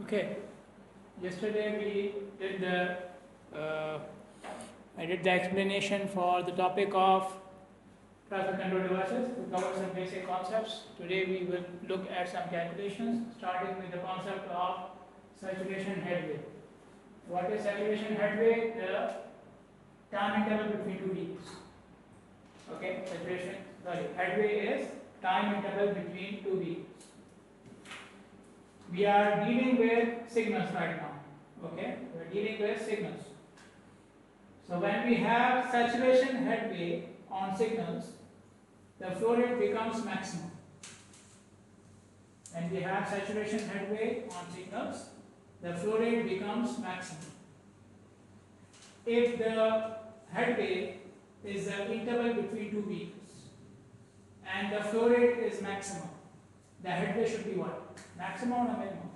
Okay, yesterday we did I did the explanation for the topic of traffic control devices to cover some basic concepts. Today we will look at some calculations, starting with the concept of saturation headway. What is saturation headway? The time interval between two beats. Okay, headway is time interval between two beats. We are dealing with signals right now. Okay, we are dealing with signals. So when we have saturation headway on signals, the flow rate becomes maximum. When we have saturation headway on signals, the flow rate becomes maximum. If the headway is the interval between two beats and the flow rate is maximum, the headway should be what? Maximum or minimum?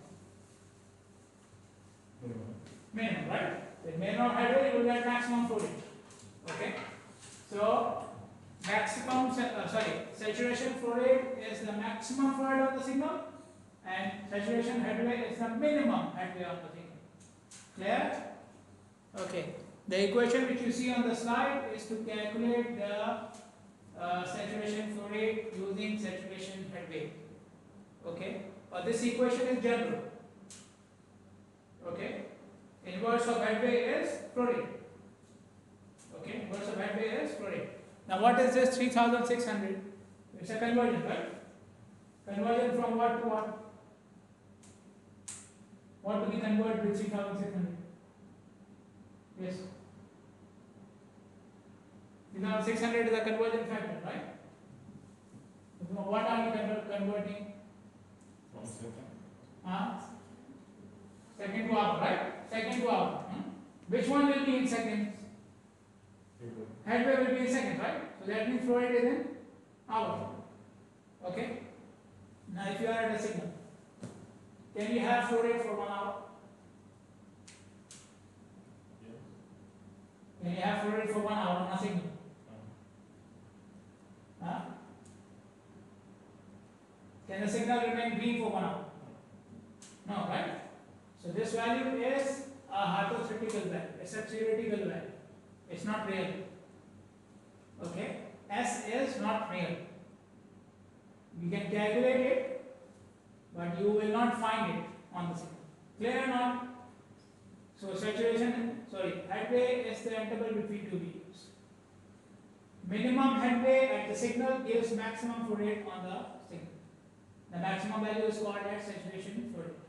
Minimum, right? The minimum headway, you will get maximum flow rate. Okay? So, saturation flow rate is the maximum flow rate of the signal, and saturation headway is the minimum headway of the signal. Clear? Okay. The equation which you see on the slide is to calculate the saturation flow rate using saturation headway. Okay? But this equation is general. Okay? Inverse of headway is flow rate. Okay? Inverse of headway is flow rate. Now what is this 3600? It's a conversion, right? Conversion from what to what? What to be converted with 3600? Yes. 3600 is a conversion factor, right? What are we converting? Second to hour, right? Second to hour. Which one will be in seconds? Headway will be in seconds, right? So that means flow rate is in hour. Okay? Now if you are at a signal, can you have flow rate for 1 hour? Can you have flow rate for 1 hour on a signal? Can the signal remain green for 1 hour? No, right? So this value is a hypothetical value. It's a theoretical value. It's not real. Okay? S is not real. We can calculate it, but you will not find it on the signal. Clear or not? So headway is the interval between two beats. Minimum headway at the signal gives maximum flow rate on the signal. The maximum value is called as saturation flow rate,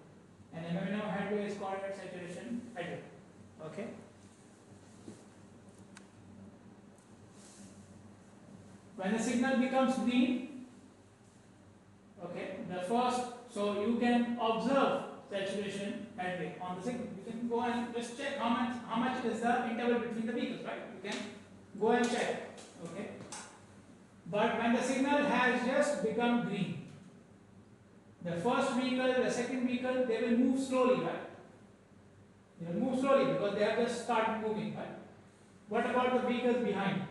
and the minimum headway is called as saturation headway. Okay. When the signal becomes green, okay, so you can observe saturation headway on the signal. You can go and just check how much is the interval between the vehicles, right? You can go and check. Okay. But when the signal has just become green, the first vehicle, the second vehicle, they will move slowly, right? They will move slowly because they have just started moving, right? What about the vehicles behind?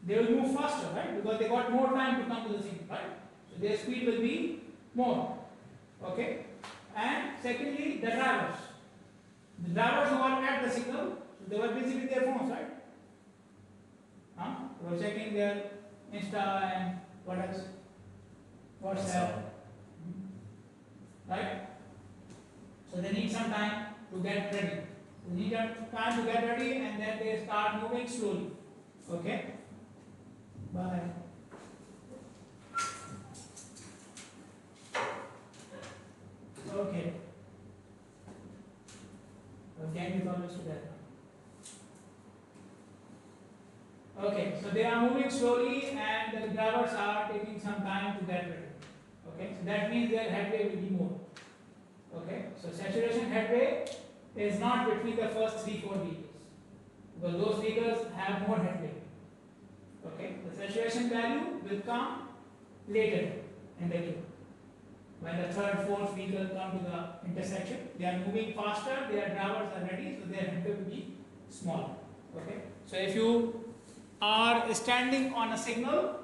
They will move faster, right? Because they got more time to come to the signal, right? So their speed will be more. Okay? And secondly, the drivers. The drivers who are at the signal, so they were busy with their phones, right? They were checking their Insta and what else? WhatsApp. Right? So they need some time to get ready. They need time to get ready and then they start moving slowly. Okay? Bye. Okay. Can you follow us to that? Okay, so they are moving slowly and the drivers are taking some time to get ready. Okay, so that means their headway will be more. Okay, so saturation headway is not between the first 3-4 vehicles because those vehicles have more headway. Okay, the saturation value will come later in the game. When the third, fourth vehicle come to the intersection, they are moving faster, their drivers are ready, so their headway will be smaller. Okay, so if you are standing on a signal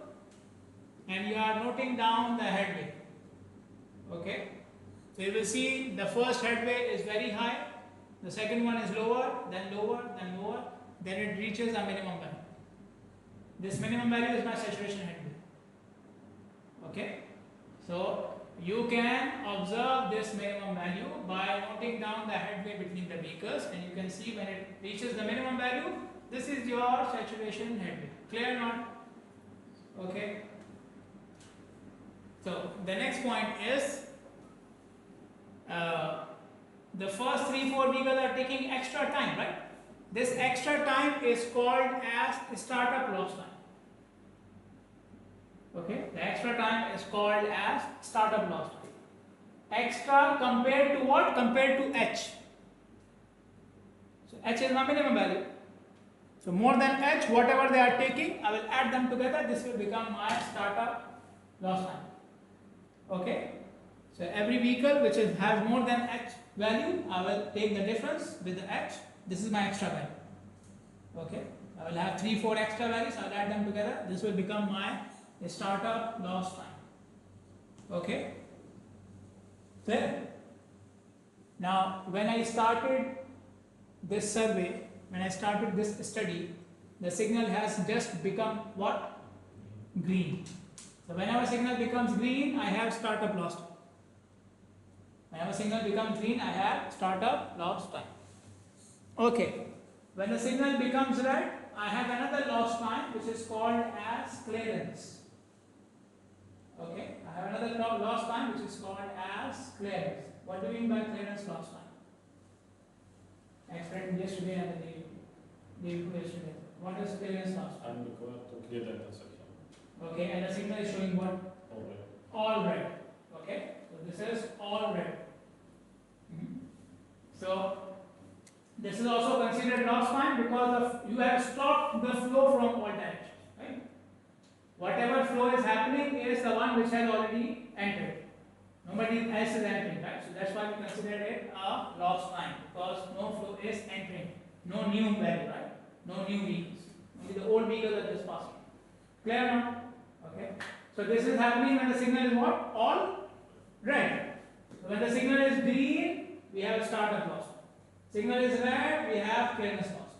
and you are noting down the headway, okay, So you will see the first headway is very high, the second one is lower, then it reaches a minimum value. This minimum value is my saturation headway. Okay, so you can observe this minimum value by noting down the headway between the beakers, and you can see when it reaches the minimum value, this is your saturation headway. Clear or not? Okay. So the next point is the first 3-4 beakers are taking extra time, right? This extra time is called as startup loss time. Okay, the extra time is called as startup loss time. Extra compared to what? Compared to H. So H is my minimum value. So more than H, whatever they are taking, I will add them together. This will become my startup loss time. Okay. So every vehicle which has more than H value, I will take the difference with the H. This is my extra value. Okay. I will have 3-4 extra values. I will add them together. This will become my startup loss time. Okay. Clear? Now, when I started this survey, when I started this study, the signal has just become what? Green. So whenever signal becomes green, I have startup loss time. Whenever signal becomes green, I have startup loss time. Okay. When the signal becomes red, I have another loss time which is called as clearance. Okay, I have another loss time which is called as clearance. What do you mean by clearance loss time? I explained yesterday and the day before yesterday. What is clearance loss time? I'm required to clear the intersection. Okay, and the signal is showing what? All red. All red. Okay, so this is all red. So this is also considered loss time because of you have stopped the flow from all directions. Right? Whatever flow is happening is the one which has already entered. Nobody else is entering, right? So that's why we consider it a loss time because no flow is entering. No new value, right? No new vehicles. Only the old vehicles are just passing. Clear now? Okay. So this is happening when the signal is what? All red. So when the signal is green, we have startup loss. Signal is red, we have clearance loss.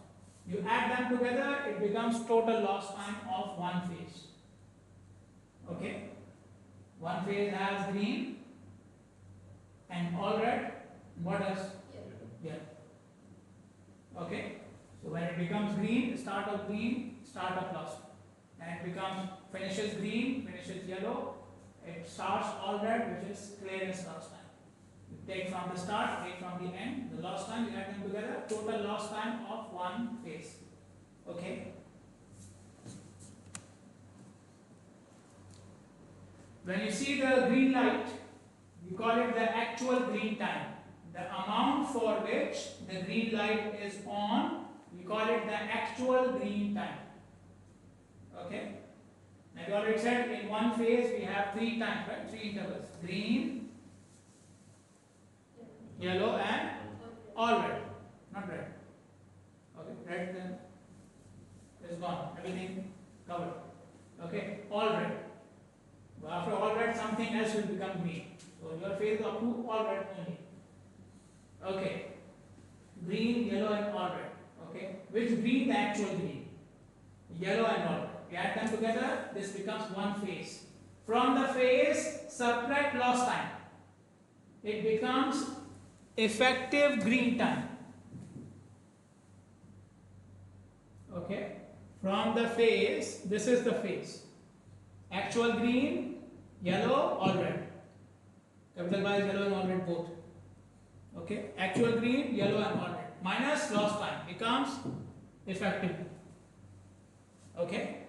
You add them together, it becomes total loss time of one phase. Okay? One phase has green and all red. What else? Yeah. Okay? So when it becomes green, start of loss. And it becomes, finishes green, finishes yellow, it starts all red, which is clearance loss time. You take from the start, take from the end, the loss time, you add them together, total loss time of one phase. Okay? When you see the green light, we call it the actual green time. The amount for which the green light is on, we call it the actual green time. Okay? Now we already said in one phase we have 3 times, right? 3 intervals. Green, yellow and all red. Not red. Okay, red then is gone. Everything covered. Okay, all red. But after all red, something else will become green. So your phase up to all red only. Okay. Green, yellow and all red. Okay. Which green? The actual green. Yellow and all red. We add them together, this becomes one phase. From the phase, subtract loss time. It becomes effective green time. Okay. From the phase, this is the phase. Actual green, yellow, all red. Capital Y is yellow and all red both. Okay. Actual green, yellow and all red. Minus loss time becomes effective. Okay.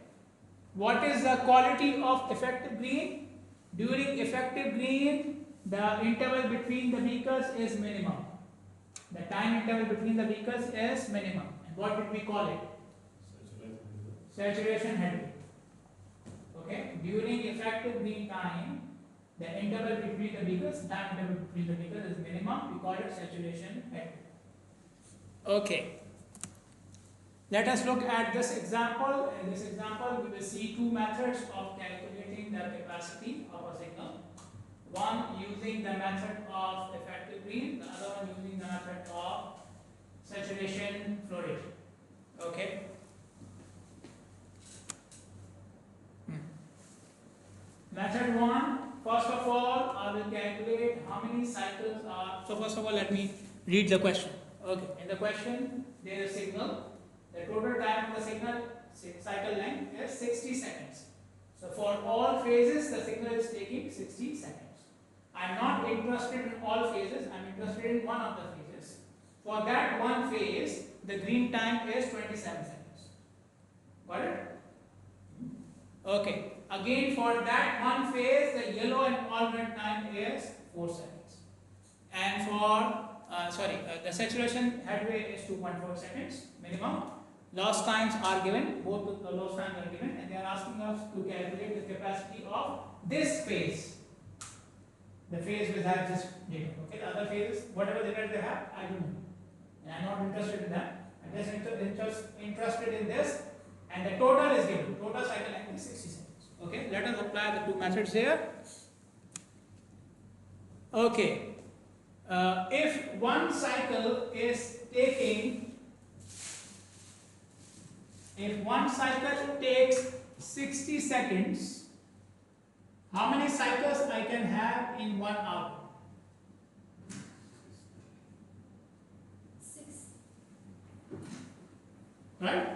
What is the quality of effective green? During effective green, the interval between the beakers is minimum. The time interval between the beakers is minimum. And what did we call it? Saturation headway. Okay. During effective green time, the interval between the beakers, time interval between the beakers is minimum. We call it saturation headway. Okay. Let us look at this example. In this example, we will see 2 methods of calculating the capacity of a signal. One using the method of effective green, the other one using the method of saturation flow rate. Okay. Method 1, first of all, I will calculate how many cycles are. So, first of all, let me read the question. Okay, in the question, there is a signal. The total time of the signal cycle length is 60 seconds. So, for all phases, the signal is taking 60 seconds. I am not interested in all phases, I am interested in one of the phases. For that one phase, the green time is 27 seconds. Got it? Okay. Again, for that one phase, the yellow and alternate time is 4 seconds. And for, the saturation headway is 2.4 seconds minimum. Loss times are given, both the loss times are given, and they are asking us to calculate the capacity of this phase. The phase will have this data. Okay, the other phases, whatever data they have, I don't know. And I am not interested in that. I am just interested in this, and the total is given. Total cycle length is 60 seconds. Okay, let us apply the two methods here. Okay, if one cycle is taking, if one cycle takes 60 seconds, how many cycles I can have in 1 hour? 6. Right?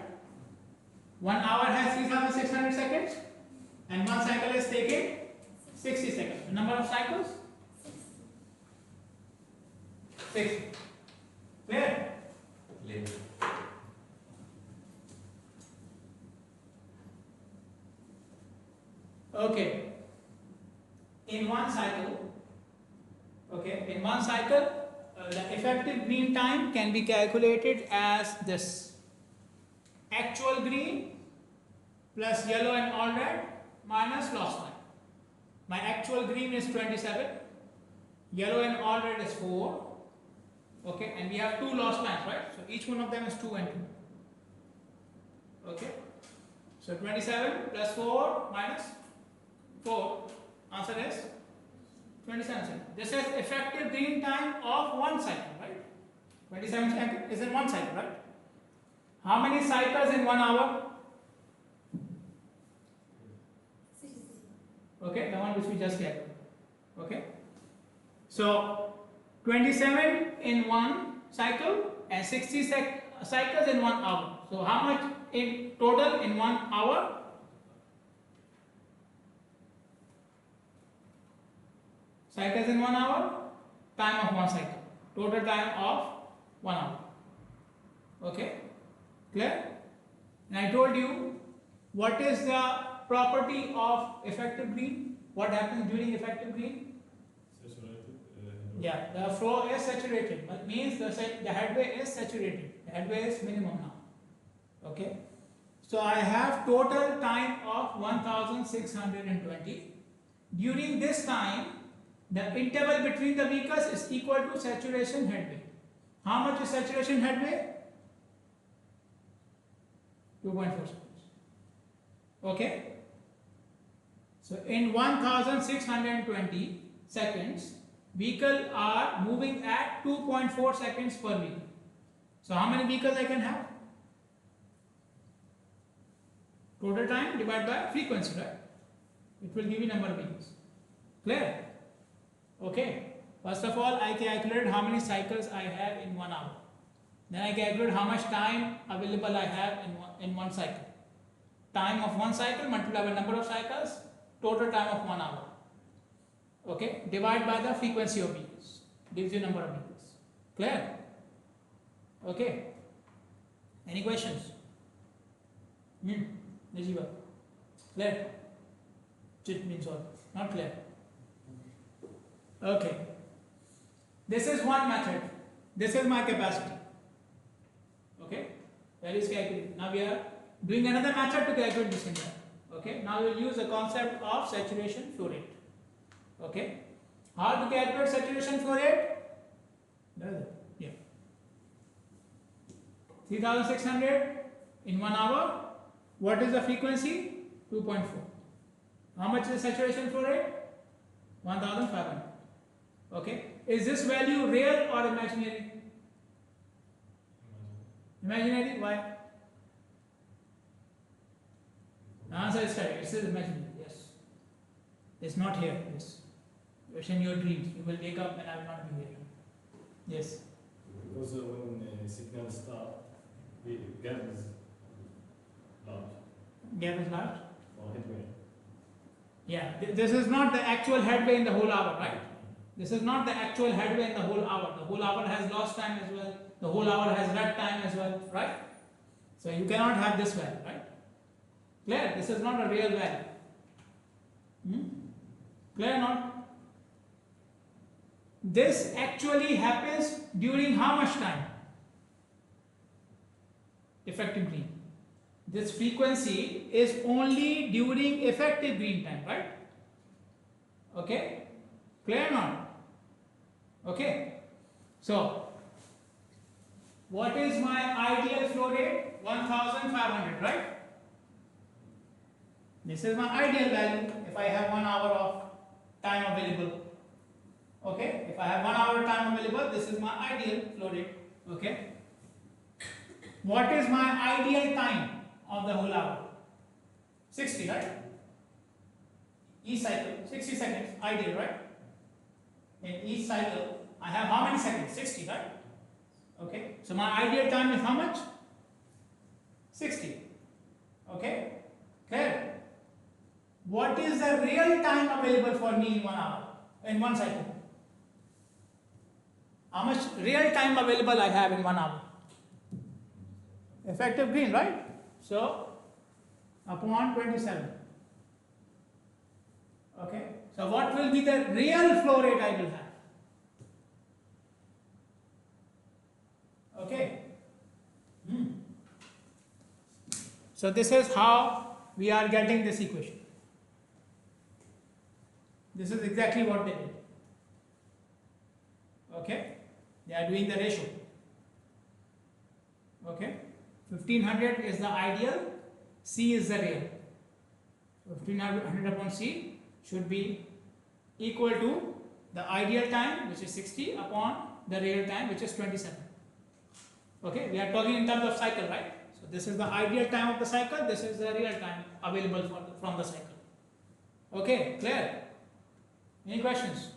1 hour has 3600 seconds, and one cycle is taking 60 seconds. The number of cycles? 60. Clear? Clear. Okay. In one cycle, the effective green time can be calculated as this: actual green plus yellow and all red minus loss time. My actual green is 27, yellow and all red is 4. Okay, and we have two loss times, right? So each one of them is 2 and 2. Okay, so 27 plus 4 minus 4, answer is 27 seconds. This is effective green time of one cycle, right? 27 seconds is in one cycle, right? How many cycles in 1 hour? 60. Okay, the one which we just calculated. Okay, so 27 in one cycle and 60 cycles in 1 hour. So how much in total in 1 hour? Cycles in 1 hour, time of one cycle, total time of 1 hour. Okay, clear? And I told you what is the property of effective green. What happens during effective green? Saturated. Yeah, the flow is saturated. That means the headway is saturated. The headway is minimum now. Okay. So I have total time of 1620. During this time, the interval between the vehicles is equal to saturation headway. How much is saturation headway? 2.4 seconds. Okay. So in 1620 seconds, vehicles are moving at 2.4 seconds per vehicle. So how many vehicles I can have? Total time divided by frequency, right? It will give you number of vehicles. Clear? Okay. First of all, I calculated how many cycles I have in 1 hour. Then I calculated how much time available I have in one cycle. Time of one cycle multiplied by number of cycles, total time of 1 hour. Okay, divide by the frequency of vehicles, gives you number of vehicles. Clear? Okay. Any questions? Najiba. Clear? Chit means all. Not clear. Okay. This is one method. This is my capacity. Okay. That is calculated. Now we are doing another method to calculate this in there. Okay. Now we will use the concept of saturation flow rate. Okay. How to calculate saturation flow rate? Yeah. 3600 in 1 hour. What is the frequency? 2.4. How much is the saturation flow rate? 1500. Okay. Is this value real or imaginary? Imaginary. Why? The answer is correct. It is imaginary. Yes. It's not here. Yes. It's in your dreams. You will wake up and I will not be here. Yes. Because when signal start, the gap is large Gap is large. for headway. Yeah. This is not the actual headway in the whole hour, right? This is not the actual headway in the whole hour. The whole hour has lost time as well. The whole hour has red time as well, right? So you cannot have this value, right? Clear? This is not a real value. Clear or not? This actually happens during how much time? Effective green. This frequency is only during effective green time, right? Okay? Clear or not? Okay. So, what is my ideal flow rate? 1500, right? This is my ideal value if I have 1 hour of time available. Okay, if I have 1 hour time available, this is my ideal flow rate. Okay. What is my ideal time of the whole hour? 60, right? Each cycle, 60 seconds, ideal, right? In each cycle, I have how many seconds? 60, right? Okay, so my ideal time is how much? 60. Okay, clear? What is the real time available for me in 1 hour, in one cycle? How much real time available I have in 1 hour? Effective green, right? So, upon 27. Okay, so what will be the real flow rate I will have? Okay. So this is how we are getting this equation. This is exactly what they did. Okay, they are doing the ratio. Okay, 1500 is the ideal, C is the real. 1500 upon C should be equal to the ideal time, which is 60, upon the real time, which is 27. Okay, we are talking in terms of cycle, right? So this is the ideal time of the cycle, this is the real time available from the cycle. Okay, clear? Any questions?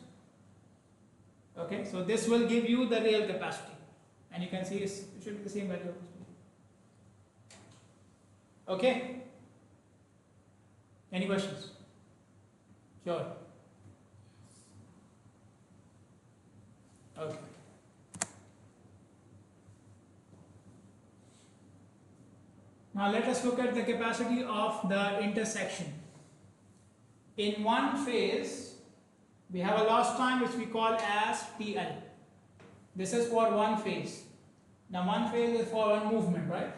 Okay, so this will give you the real capacity, and you can see it should be the same value. Okay, any questions? Sure. Okay. Now let us look at the capacity of the intersection. In one phase, we have a lost time which we call as TL. This is for one phase. Now one phase is for one movement, right?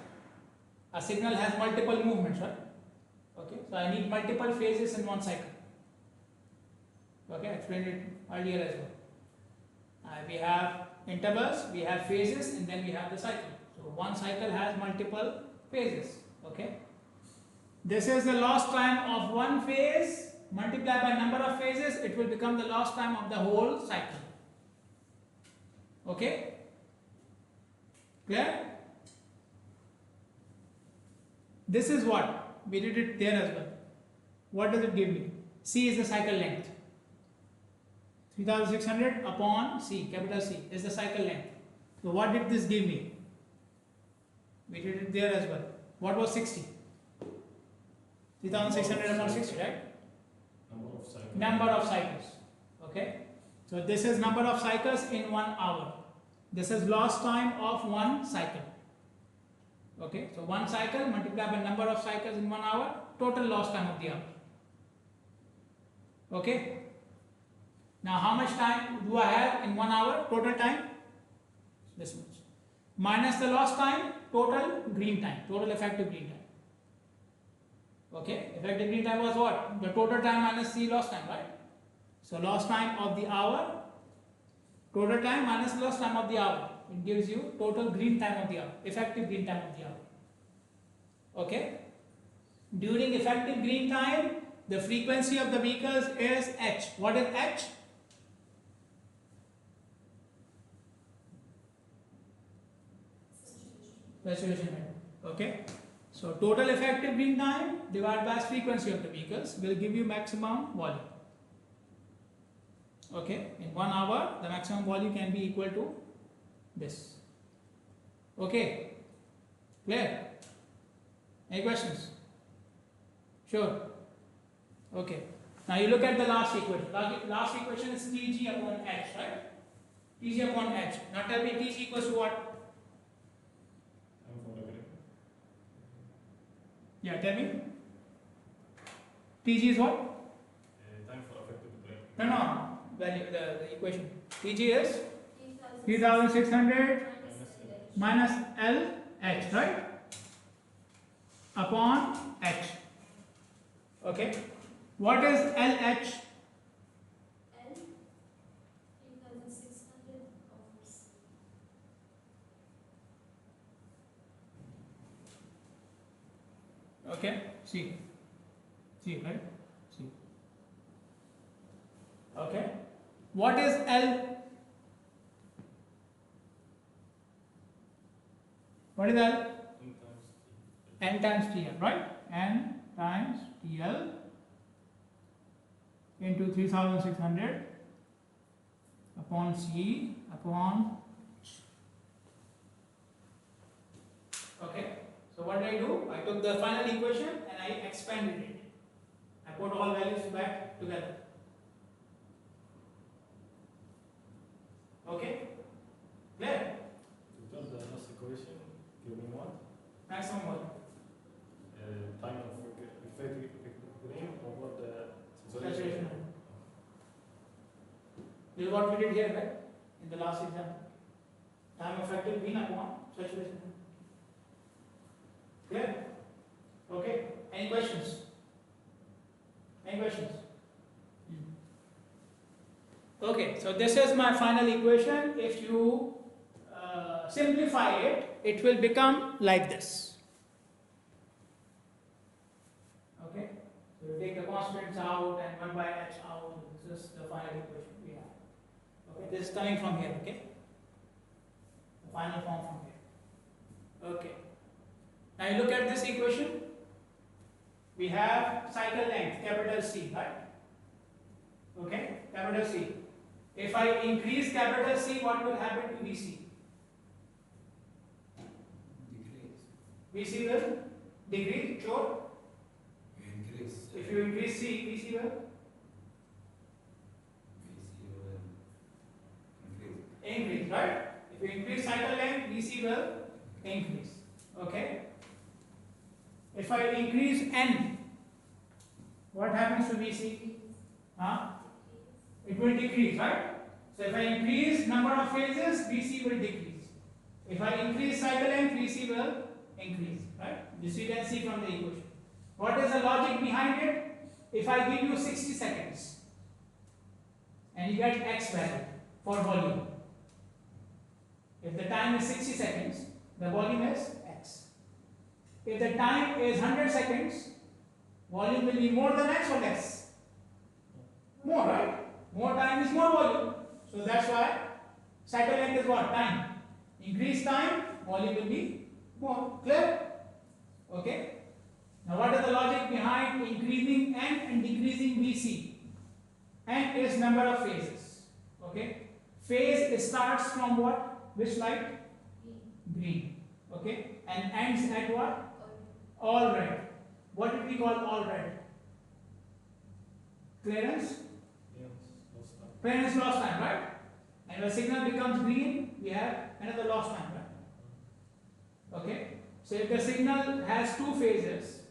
A signal has multiple movements, right? Okay, so I need multiple phases in one cycle. Okay, I explained it earlier as well. We have intervals, we have phases, and then we have the cycle. So one cycle has multiple phases. Okay, this is the lost time of one phase. Multiplied by number of phases, it will become the lost time of the whole cycle. Okay, clear? This is what we did it there as well. What does it give me? C is the cycle length. 3600 upon C, capital C, is the cycle length. So what did this give me? We did it there as well. What was 60? 3600 upon 60, right? Number of cycles. Okay. So this is number of cycles in 1 hour. This is lost time of one cycle. Okay. So one cycle multiplied by number of cycles in 1 hour, total lost time of the hour. Okay. Now how much time do I have in 1 hour? Total time? This much. Minus the lost time, total green time, total effective green time. Okay, effective green time was what? The total time minus the lost time, right? So lost time of the hour, total time minus lost time of the hour. It gives you total green time of the hour, effective green time of the hour. Okay, during effective green time, The frequency of the vehicles is h. What is h? Saturation rate. Okay. So total effective green time divided by frequency of the vehicles will give you maximum volume. Okay. In 1 hour, the maximum volume can be equal to this. Okay. Clear? Any questions? Sure. Okay. Now you look at the last equation. Last equation is Tg upon h, right? Tg upon h. Now tell me Tg equals to what? Yeah, tell me. Tg is what? Time for effective break. No. Value, the equation. Tg is 3600 minus LH, right? Upon H. Okay. What is LH? L 3600 hours. Okay. C, right? C. Okay. What is L? What is L? N times TL, right? N times TL into 3600 upon C upon H. Okay. So what did I do? I took the final equation and I expanded it. I put all values back together. Okay? Clear? To tell the last equation, give me one. Maximum volume. Time of effective green over the Saturation. This is what we did here, right? In the last example. Time effective green upon saturation. Clear? Okay. Any questions? Any questions? Okay, so this is my final equation. If you simplify it, it will become like this. Okay, so you take the constants out and 1 by h out. This is the final equation we have. Okay, this is coming from here. Okay, the final form from here. Okay, now you look at this equation. We have cycle length, capital C, right? Okay, capital C. If I increase capital C, what will happen to VC? Decrease. VC will decrease, sure. Increase. If you increase C, VC will increase, right? If you increase cycle length, VC will increase. Okay. If I increase N, what happens to VC? Huh? It will decrease, right? So if I increase number of phases, VC will decrease. If I increase cycle length, VC will increase, right? This you can see from the equation. What is the logic behind it? If I give you 60 seconds and you get X value for volume. If the time is 60 seconds, the volume is X. If the time is 100 seconds, volume will be more than X or less? More, right? More time is more volume. So that's why cycle length is what? Time. Increase time, volume will be more. Clear? Okay. Now what is the logic behind increasing N and decreasing VC? N is number of phases. Okay. Phase starts from what? Which light? Green. Okay. And ends at what? All red. What did we call all red? Clearance? Clearance lost time, right? And when signal becomes green, we have another lost time, right? Okay. So if the signal has two phases,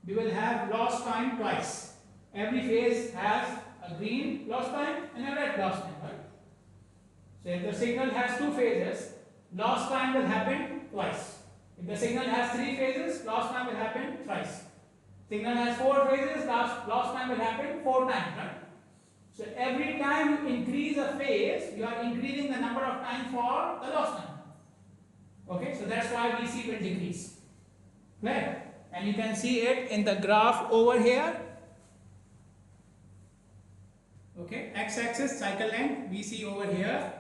we will have lost time twice. Every phase has a green lost time and a red lost time, right? So if the signal has two phases, lost time will happen twice. If the signal has three phases, lost time will happen thrice. Signal has four phases, lost time will happen 4 times, right? So every time you increase a phase, you are increasing the number of times for the lost time. Okay, so that's why VC will decrease. Clear? And you can see it in the graph over here. Okay, x-axis cycle length we see over here.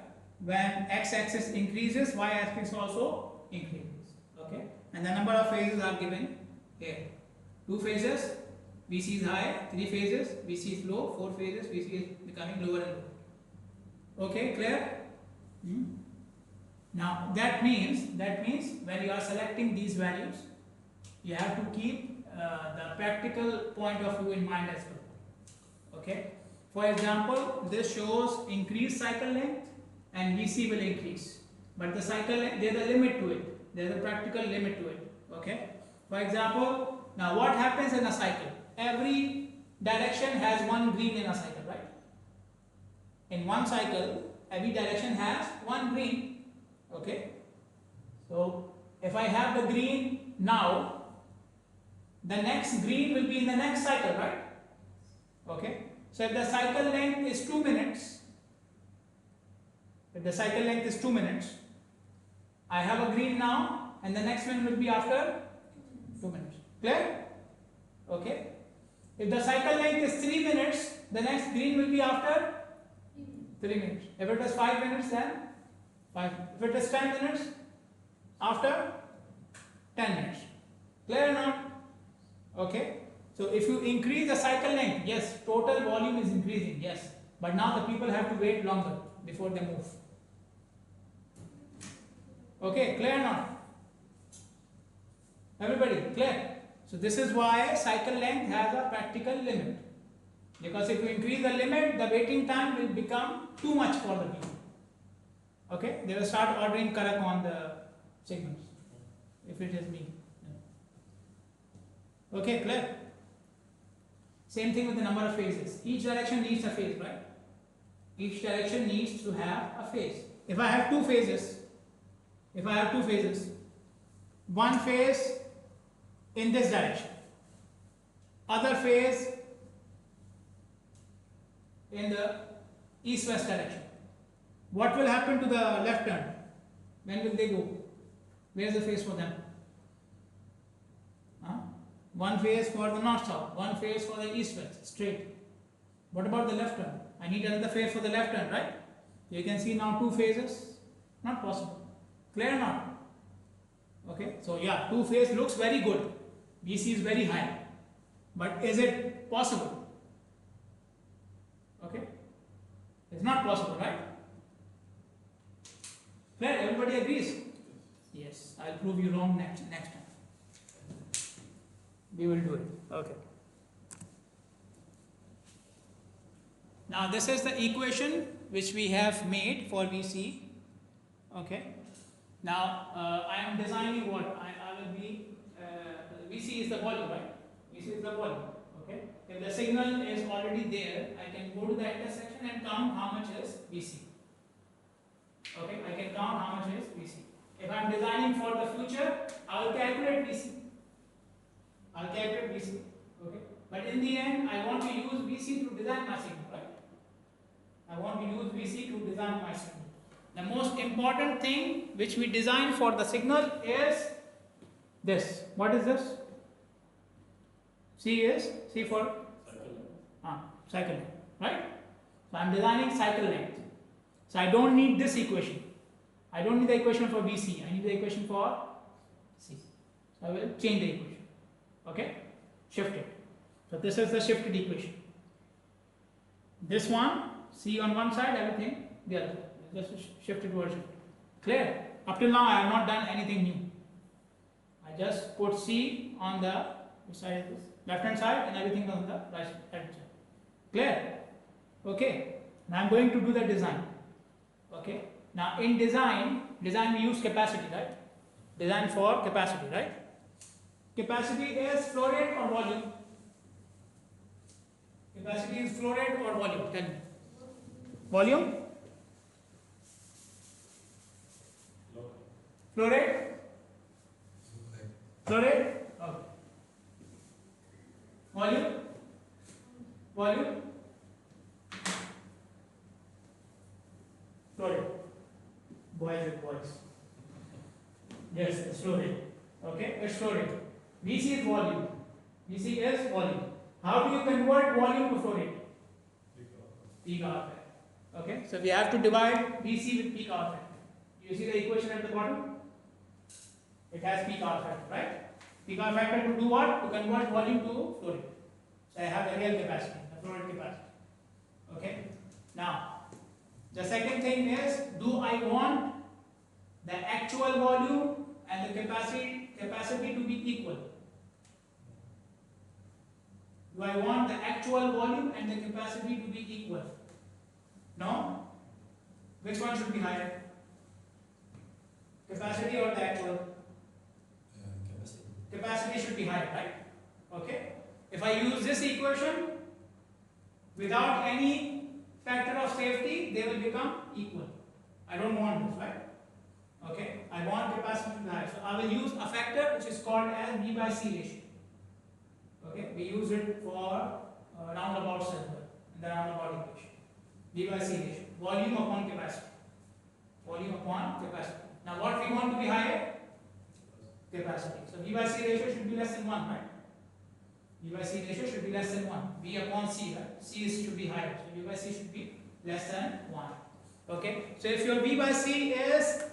When x-axis increases, y-axis also increases. Okay, and the number of phases are given here. 2 phases, VC is high. 3 phases, VC is low. 4 phases, VC is becoming lower and lower. Okay, clear? Now that means when you are selecting these values, you have to keep the practical point of view in mind as well. Okay. For example, this shows increased cycle length and VC will increase, but the cycle length, there is a limit to it. There is a practical limit to it. Okay. For example, now what happens in a cycle? Every direction has one green in a cycle, right? In one cycle, every direction has one green. Okay. So if I have the green now, the next green will be in the next cycle, right? Okay. So if the cycle length is 2 minutes, I have a green now and the next one will be after 2 minutes. Clear? Okay. If the cycle length is 3 minutes, the next green will be after 3 minutes. If it is 5 minutes, then 5. If it is 10 minutes, after 10 minutes. Clear or not? Okay. So if you increase the cycle length, yes, total volume is increasing, yes. But now the people have to wait longer before they move. Okay, clear or not? Everybody, clear? So this is why cycle length has a practical limit. Because if you increase the limit, the waiting time will become too much for the people. Okay, they will start ordering karak on the signals, if it is me. Okay, clear? Same thing with the number of phases. Each direction needs a phase, right? Each direction needs to have a phase. If I have 2 phases, one phase in this direction, other phase in the east-west direction, what will happen to the left turn? When will they go? Where is the phase for them? One phase for the north-south, one phase for the east-west, straight. What about the left turn? I need another phase for the left turn, right? You can see now 2 phases, not possible. Clear or not? Okay, so yeah, 2 phase looks very good. VC is very high. But is it possible? Okay, it's not possible, right? Clear? Everybody agrees? Yes, I'll prove you wrong next time. We will do it. Okay. Now this is the equation which we have made for VC. Okay. Now I am designing what? I will be, VC is the volume, right? VC is the volume. Okay. If the signal is already there, I can go to the intersection and count how much is VC. Okay. I can count how much is VC. If I am designing for the future, I will calculate VC. Okay. But in the end, I want to use VC to design my signal, right? I want to use VC to design my signal. The most important thing which we design for the signal is this. What is this? C for cycle length, right? So I am designing cycle length. So I don't need this equation. I don't need the equation for VC. I need the equation for C. So I will change the equation. Okay, shift it. So this is the shifted equation. This one, C on one side, everything the other side. This is shifted version. Clear? Up till now, I have not done anything new. I just put C on the left hand side and everything on the right hand side. Clear? Okay. Now I am going to do the design. Okay. Now in design we use capacity, right? Design for capacity, right? Capacity is flow rate or volume? Capacity is flow rate or volume? Tell me. Volume? Flow rate? Flow rate? Okay. Volume? Volume? Flow rate. Boys with boys. Yes, it's flow rate. Okay, it's flow rate. VC is volume. VC is volume. How do you convert volume to flow rate? peak hour factor. Okay, so we have to divide VC with peak hour factor. You see the equation at the bottom? It has peak hour factor, right? Peak hour factor to do what? To convert volume to flow rate. So I have the real capacity, the flow rate capacity. Okay. Now, the second thing is, do I want the actual volume and the capacity to be equal? Do I want the actual volume and the capacity to be equal? No? Which one should be higher? Capacity or the actual? Capacity. Capacity should be higher, right? Okay. If I use this equation without any factor of safety, they will become equal. I don't want this, right? Okay. I want capacity to be higher. So I will use a factor which is called as V by C ratio. Okay. We use it for roundabouts as well in the roundabout equation. V by C ratio. Volume upon capacity. Volume upon capacity. Now what we want to be higher? Capacity. So V by C ratio should be less than 1, right? V by C ratio should be less than 1. V upon C, right? C should be higher. So V by C should be less than 1. Okay? So if your V by C is,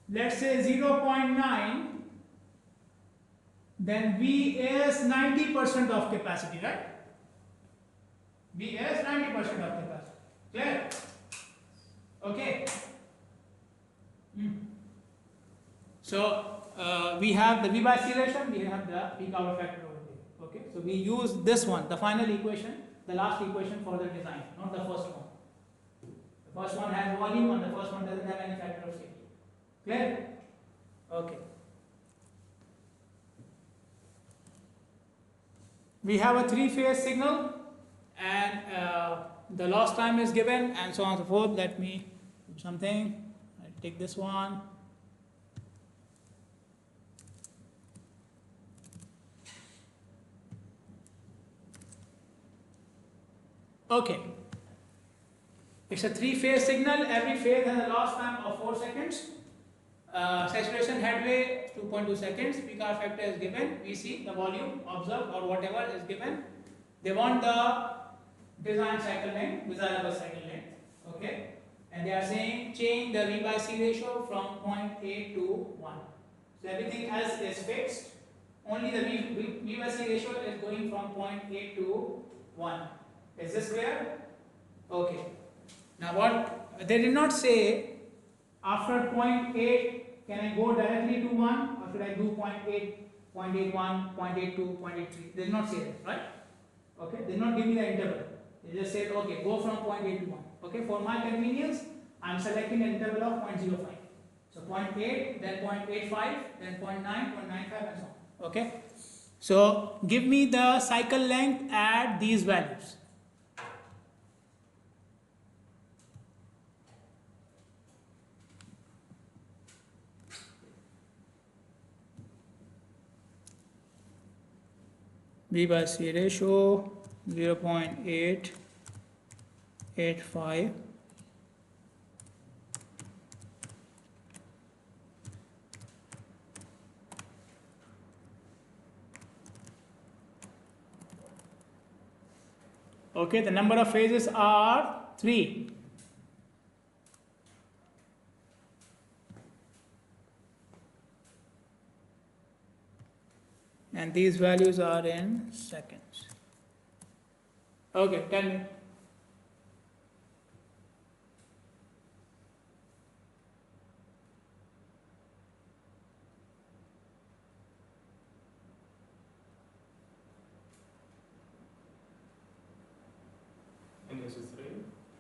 let's say 0.9, then V is 90% of capacity, right? V is 90% of capacity. Clear? Okay. So we have the V by C ratio, we have the peak hour factor over here. Okay, so we use this one, the final equation, the last equation for the design, not the first one. The first one has volume and the first one doesn't have any factor of safety. Clear? Okay. We have a 3-phase signal and the loss time is given and so on and so forth. Let me do something. I take this one. Okay. It's a 3-phase signal. Every phase has a loss time of 4 seconds. Saturation headway 2.2 seconds. Peak hour factor is given. We see the volume observed or whatever is given. They want the design cycle length, desirable cycle length. Okay. And they are saying change the V by C ratio from 0.8 to 1. So everything else is fixed. Only the V by C ratio is going from 0.8 to 1. Is this clear? Okay. Now what they did not say after 0.8 can I go directly to 1 or should I do 0.8, 0.81, 0.82, 0.83? They did not say that, right? Okay. They did not give me the interval. They just said okay, go from 0.8 to 1. Okay. For my convenience, I am selecting an interval of 0.05. So 0.8, then 0.85, then 0.9, 0.95 and so on. Okay. So give me the cycle length at these values. V by C ratio 0.885. Okay, the number of phases are 3. And these values are in seconds. Okay, tell me. N is 3.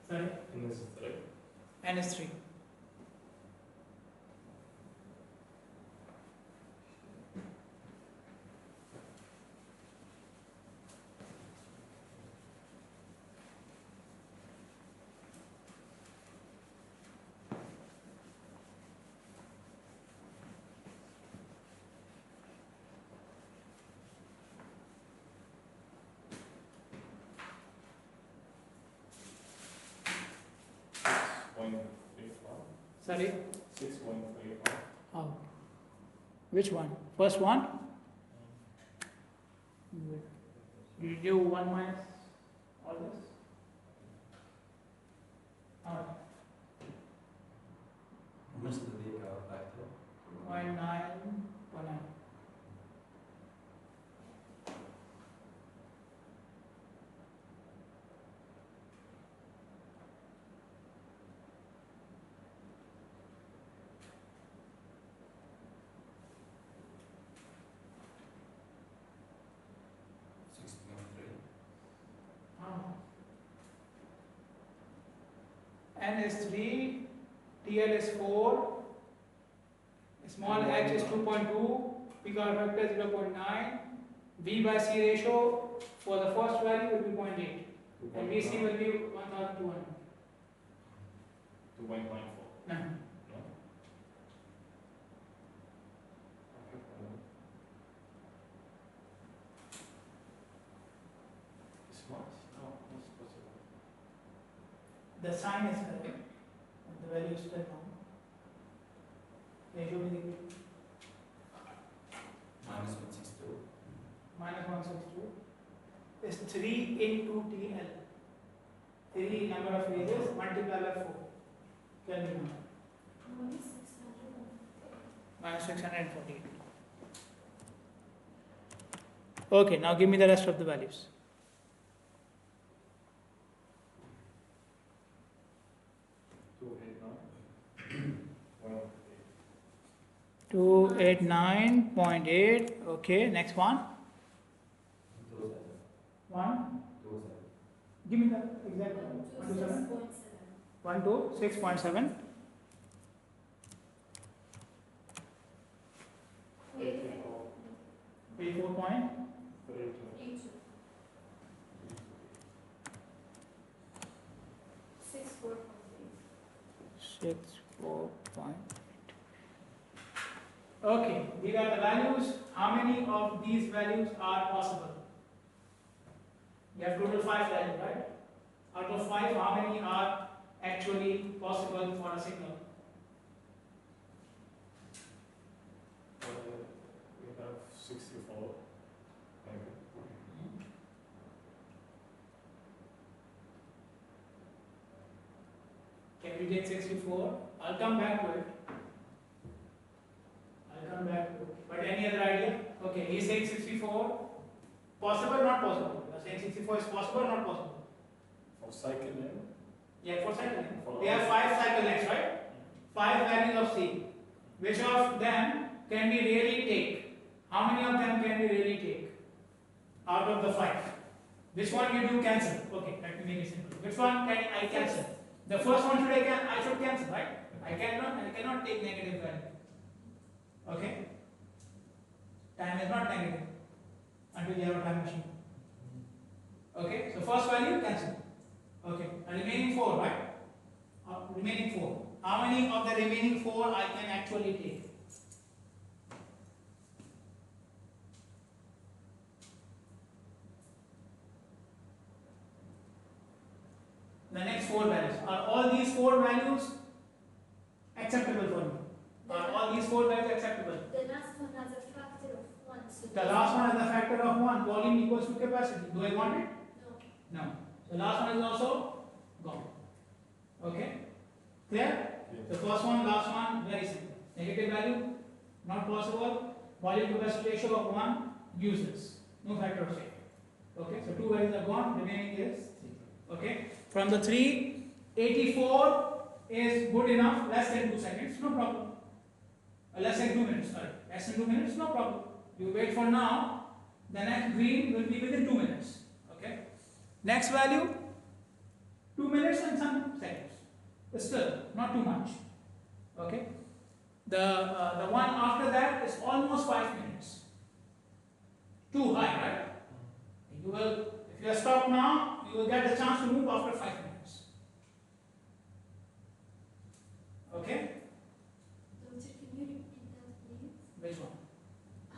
Sorry? N is 3. N is 3. Sorry? 6.35. Oh. Which one? First one? Did you do 1 minus all this? for now. N is 3, TL is 4, small h is 2.2, P color factor is 0.9, V by C ratio for the first value will be 0.8, and VC will be 1200. 2.94. No. No? This much? No, not possible. The sign is correct, and the value is still wrong. Ratio will be Minus 162. minus 162 is 3 into TL. 3 number of phases multiplied by 4. Can be minus 648. Okay, now give me the rest of the values. Well, 289.8. Okay, next one. 1. Give me the exact one. 126.7. 84 point. 64.8. Okay, these are the values. How many of these values are possible? You have total 5 values, right? Out of 5, how many are actually possible for a signal? we have 64. Maybe. Can we take 64? I'll come back to it. But any other idea? Okay, he's saying 64. Possible, not possible? You're saying 64 is possible, not possible? For cycling, Yeah, for cycle length. For We have 5 cycle lengths, right? 5 values of C. Which of them can we really take? How many of them can we really take? Out of the 5. Which one you do cancel? Okay, let me make it simple. Which one can I cancel? The first one should I should cancel, right? I cannot take negative value. Okay? Time is not negative until you have a time machine. Okay, so first value cancel. Okay, and remaining 4, right? Remaining 4. How many of the remaining 4 I can actually take? The next 4 values. Are all these 4 values acceptable for me? Are all these 4 values acceptable? The last one has a factor of 1. So The last one has a factor of 1. Volume equals to capacity. Do I want it? No. No. The last one is also gone. Okay? Clear? The first one, last one, very simple. Negative value, not possible. Volume capacity ratio of 1, useless. No factor of safety. Okay? So 2 values are gone, remaining is 3. Okay? From the 3, 84 is good enough, less than 2 seconds, no problem. Less than 2 minutes, sorry. Less than 2 minutes, no problem. You wait for now, the next green will be within 2 minutes. Okay? Next value, 2 minutes and some seconds. But still, not too much. Okay? The one after that is almost 5 minutes. Too high, right? You will, if you are stopped now, you will get the chance to move after 5 minutes. Okay? Doctor, can you repeat that, please? Which one?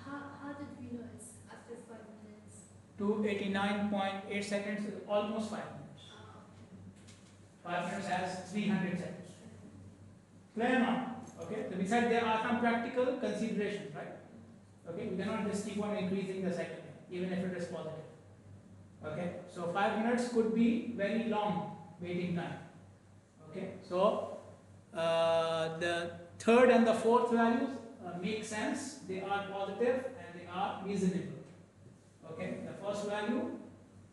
How did we know it's after 5 minutes? 289.8 seconds is almost 5 minutes. 5 minutes has 300 seconds. Clear now? Okay? So we said there are some practical considerations, right? Okay? You cannot just keep on increasing the cycle time, even if it is positive. Okay? So 5 minutes could be very long waiting time. Okay? So the third and the fourth values, make sense, they are positive, and they are reasonable. Okay, the first value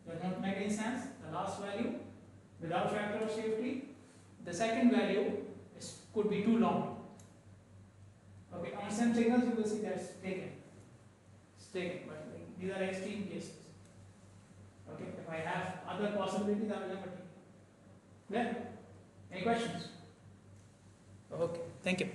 does not make any sense, the last value without factor of safety, the second value could be too long. Okay, on some signals you will see that's taken. It's taken, but these are extreme cases. Okay, if I have other possibilities, I will never take. Clear? Any questions? Okay, thank you.